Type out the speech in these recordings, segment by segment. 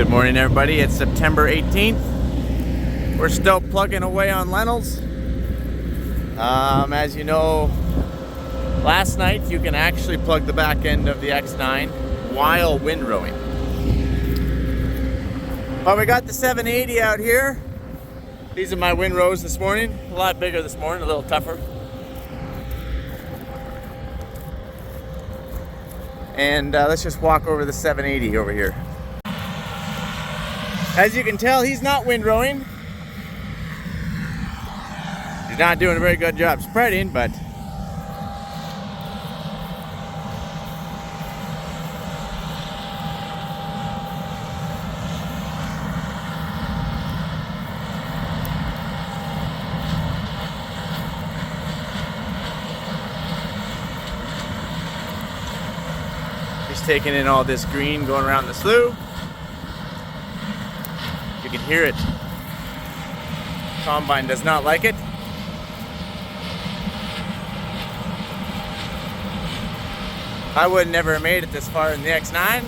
Good morning, everybody. It's September 18th. We're still plugging away on lentils. As you know, last night you can actually plug the back end of the X9 while windrowing. But we got the 780 out here. These are my windrows this morning. A lot bigger this morning, a little tougher. And let's just walk over the 780 over here. As you can tell, he's not windrowing. He's not doing a very good job spreading, but he's taking in all this green going around the slough. You can hear it. Combine does not like it. I would never have made it this far in the X9.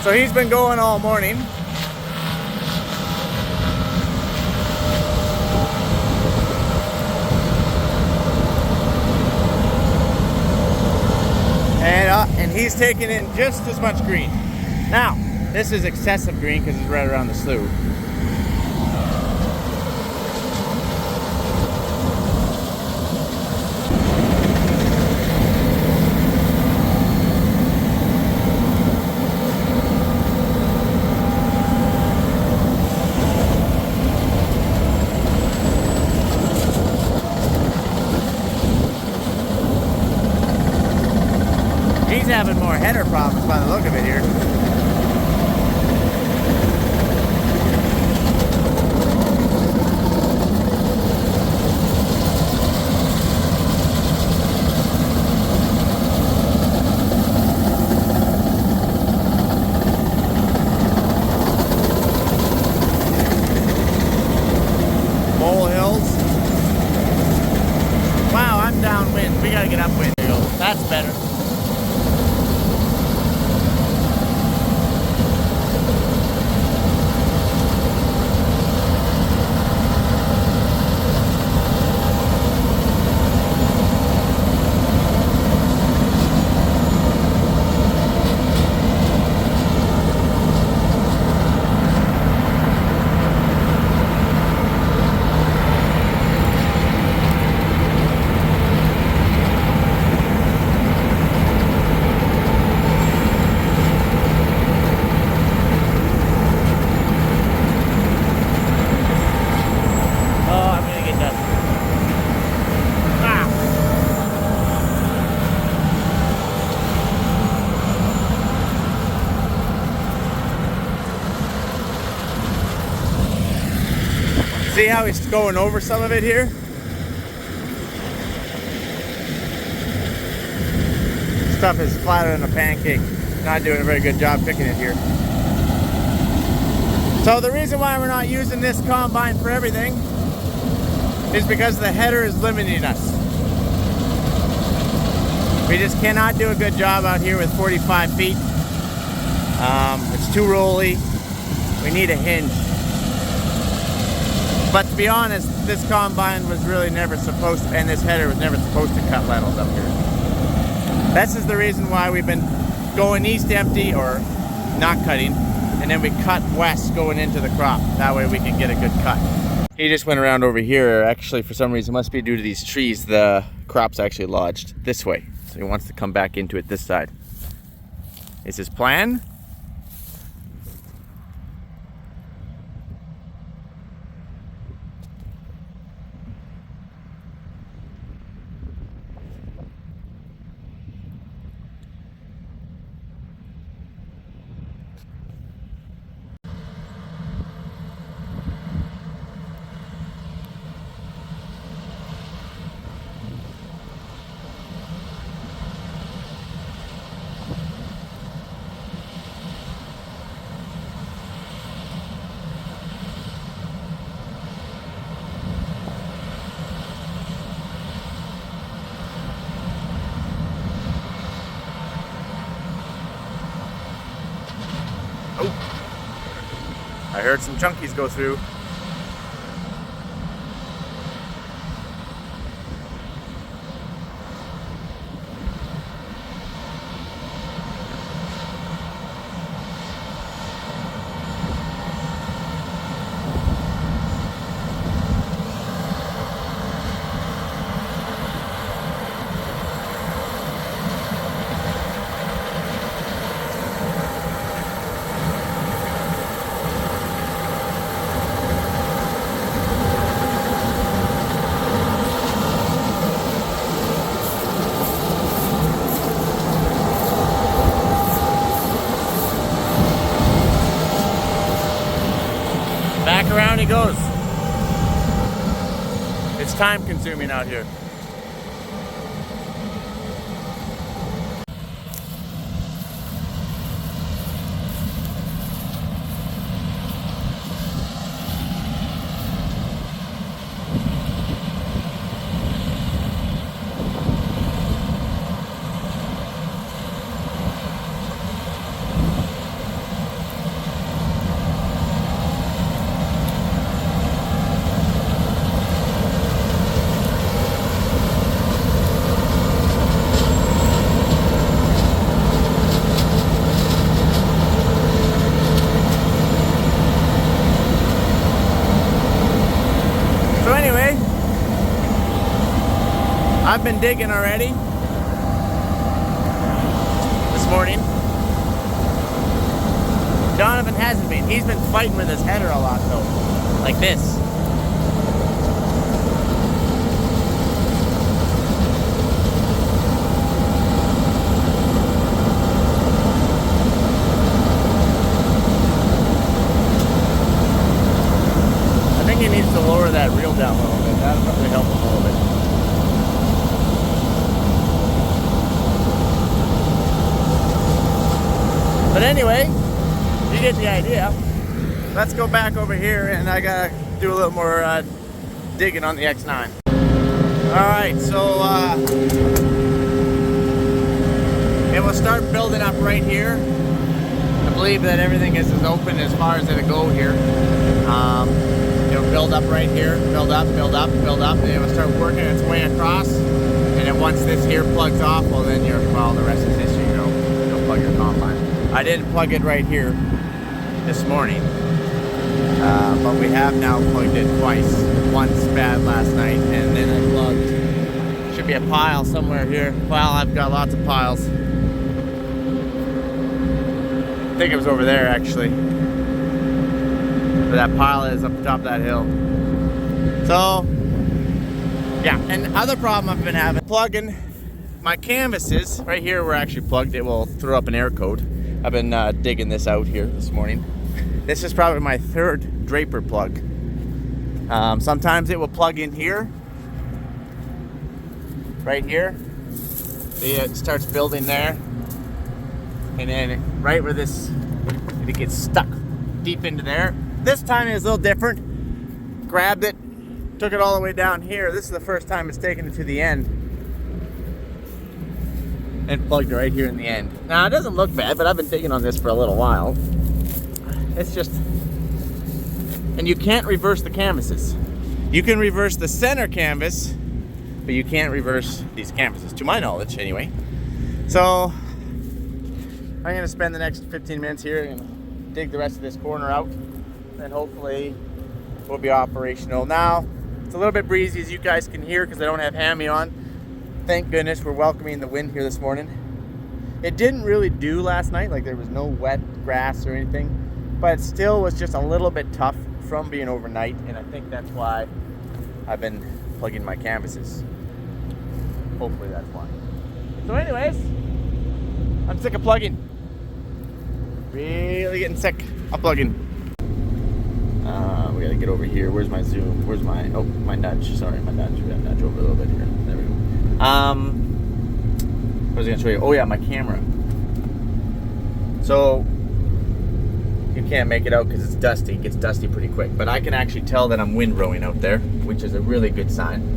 So he's been going all morning. And he's taking in just as much green. Now, this is excessive green because it's right around the slough. He's having more header problems by the look of it here. Mole hills. Wow, I'm downwind. We gotta get upwind. There you go. That's better. See how he's going over some of it here? Stuff is flatter than a pancake. Not doing a very good job picking it here. So the reason why we're not using this combine for everything is because the header is limiting us. We just cannot do a good job out here with 45 feet. It's too rolly. We need a hinge. But to be honest, this combine was really never supposed to, and this header was never supposed to cut lentils up here. This is the reason why we've been going east empty or not cutting, and then we cut west going into the crop. That way we can get a good cut. He just went around over here. Actually, for some reason, it must be due to these trees, the crop's actually lodged this way. So he wants to come back into it this side. Is his plan? I heard some chunkies go through. Back around he goes. It's time consuming out here. I've been digging already this morning. Donovan hasn't been. He's been fighting with his header a lot though, like this. I think he needs to lower that reel down a little bit. That'll probably help him a little bit. But anyway, you get the idea. Let's go back over here and I gotta do a little more digging on the X9. Alright, so it will start building up right here. I believe that everything is as open as far as it'll go here. It'll build up right here, build up, build up, build up, and it will start working its way across. And then once this here plugs off, well then the rest is history, you'll plug your combine. I didn't plug it right here this morning, but we have now plugged it twice. Once bad last night, and then I plugged. Should be a pile somewhere here. Well, I've got lots of piles. I think it was over there actually. But that pile is up top of that hill. So, yeah, and other problem I've been having, plugging my canvases. Right here we're actually plugged. It will throw up an air code. I've been digging this out here this morning. This is probably my third Draper plug. Sometimes it will plug in here, right here. See, it starts building there. And then right where it gets stuck deep into there. This time it was a little different. Grabbed it, took it all the way down here. This is the first time it's taken it to the end. And plugged it right here in the end. Now it doesn't look bad, but I've been digging on this for a little while. It's just, and you can't reverse the canvases. You can reverse the center canvas, but you can't reverse these canvases, to my knowledge anyway. So I'm gonna spend the next 15 minutes here and dig the rest of this corner out. And hopefully we'll be operational. Now, it's a little bit breezy as you guys can hear because I don't have Hammy on. Thank goodness we're welcoming the wind here this morning. It didn't really do last night, like there was no wet grass or anything, but it still was just a little bit tough from being overnight, and I think that's why I've been plugging my canvases. Hopefully that's why. So anyways, I'm sick of plugging. Really getting sick of plugging. We gotta get over here. Where's my zoom? Where's my, oh, my nudge. Sorry, my nudge. We gotta nudge over a little bit here. There we go. What was I gonna show you? Oh yeah, my camera. So you can't make it out because it's dusty. It gets dusty pretty quick. But I can actually tell that I'm windrowing out there, which is a really good sign.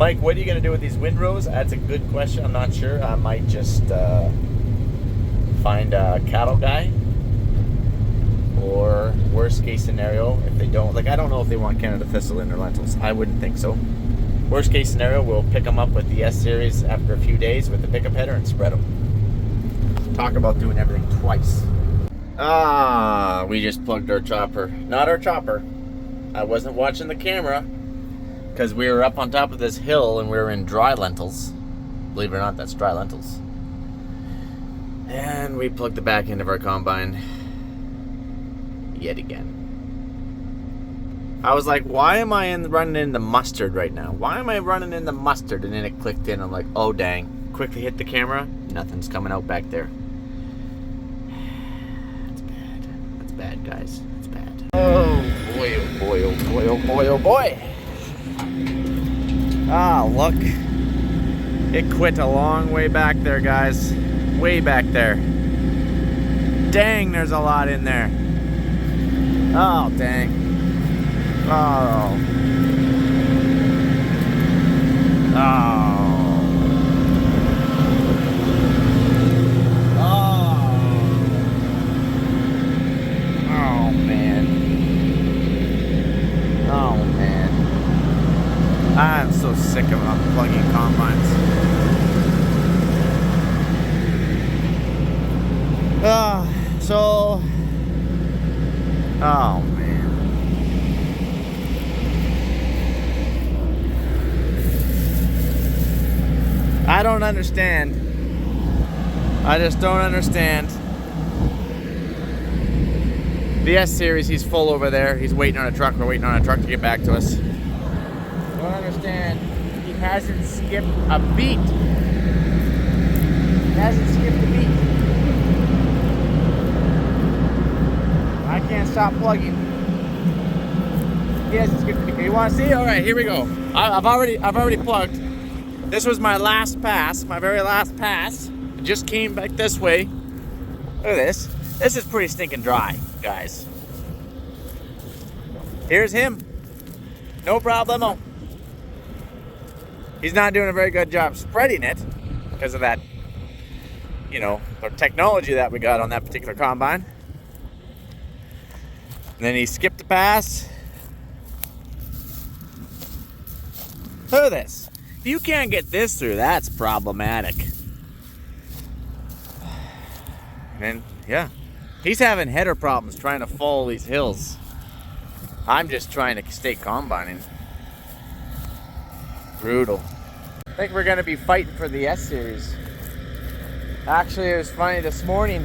Mike, what are you going to do with these windrows? That's a good question. I'm not sure. I might just find a cattle guy. Or worst case scenario, if they don't, like I don't know if they want Canada thistle in their lentils. I wouldn't think so. Worst case scenario, we'll pick them up with the S series after a few days with the pickup header and spread them. Talk about doing everything twice. We just plugged our chopper. Not our chopper. I wasn't watching the camera because we were up on top of this hill and we were in dry lentils. Believe it or not, that's dry lentils. And we plugged the back end of our combine yet again. I was like, why am I running into mustard right now? Why am I running into mustard? And then it clicked in. I'm like, oh dang. Quickly hit the camera. Nothing's coming out back there. That's bad. That's bad, guys. That's bad. Oh boy, oh boy, oh boy, oh boy, oh boy. Look. It quit a long way back there, guys. Way back there. Dang, there's a lot in there. Oh, dang. Oh. Oh. Oh. Oh, man. Oh, man. I'm so sick of unplugging combines. Oh, man. I don't understand. I just don't understand. The S series, he's full over there. He's waiting on a truck. We're waiting on a truck to get back to us. Don't understand. He hasn't skipped a beat. He hasn't skipped a beat. I can't stop plugging. He hasn't skipped a beat. You want to see? All right, here we go. I've already plugged. This was my last pass, my very last pass. I just came back this way. Look at this. This is pretty stinking dry, guys. Here's him. No problemo. He's not doing a very good job spreading it because of that, you know, the technology that we got on that particular combine. And then he skipped a pass. Look at this. If you can't get this through, that's problematic. And yeah, he's having header problems trying to follow these hills. I'm just trying to stay combining. Brutal. I think we're gonna be fighting for the S series. Actually, it was funny this morning.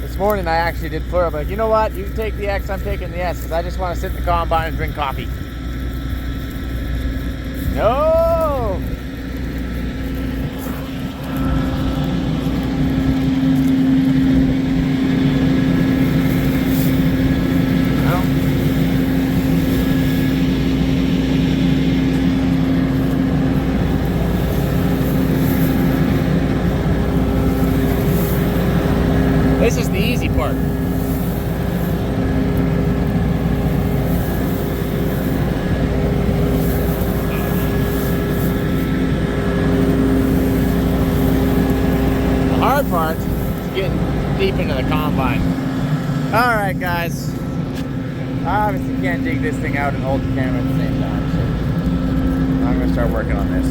This morning I actually did flare up, like, you know what? You take the X, I'm taking the S, because I just want to sit in the combine and drink coffee. No! This is the easy part. The hard part is getting deep into the combine. All right, guys. I obviously can't dig this thing out and hold the camera at the same time, so I'm gonna start working on this.